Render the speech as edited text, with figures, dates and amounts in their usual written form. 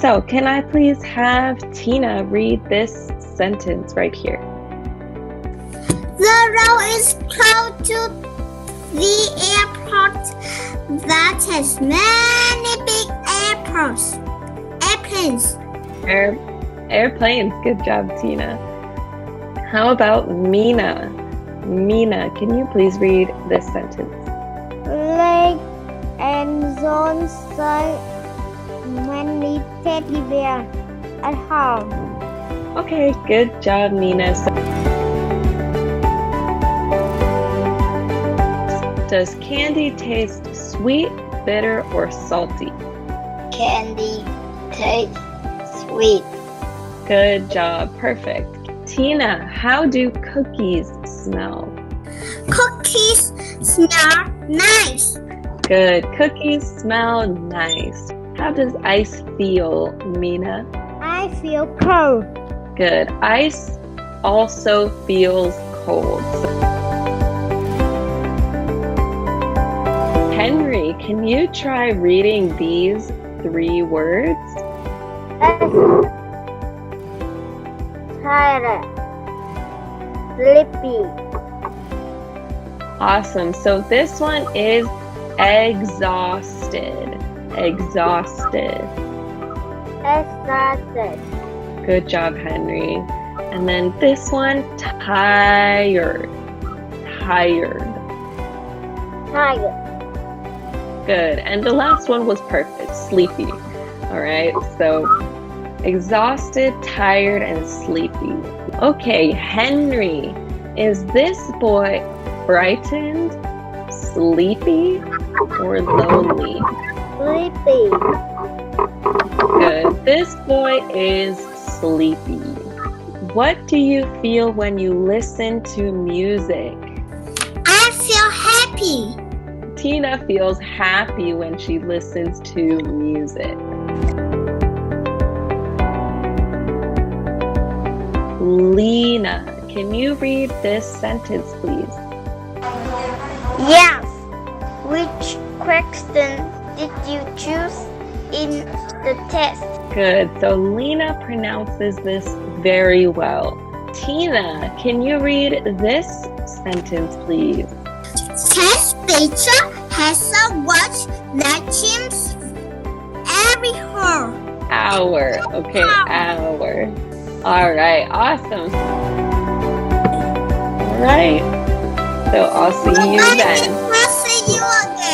So, can I please have Tina read this sentence right here? The road is close to the airport that has many big airplanes. Airplanes. Good job, Tina. How about Mina? Mina, can you please read this sentence? Lake and Zone say many teddy bears at home. Okay, good job, Mina. Does candy taste sweet, bitter, or salty? Candy tastes sweet. Good job. Perfect. Tina, how do cookies smell? Cookies smell nice. Good. Cookies smell nice. How does ice feel, Mina? I feel cold. Good. Ice also feels cold. Henry, can you try reading these 3 words? Tired. Sleepy. Awesome. So this one is exhausted. Exhausted. Exhausted. Good job, Henry. And then this one, tired. Tired. Tired. Good. And the last one was perfect. Sleepy. All right. So exhausted, tired, and sleepy. Okay, Henry. Is this boy frightened, sleepy, or lonely? Sleepy. Good. This boy is sleepy. What do you feel when you listen to music? I feel happy. Tina feels happy when she listens to music. Lena, can you read this sentence, please? Yes. Which question did you choose in the test? Good. So Lena pronounces this very well. Tina, can you read this sentence, please? Test teacher has a watch that chimes every hour. Okay, hour. All right, awesome. All right. So I'll see you then. I'll see you again.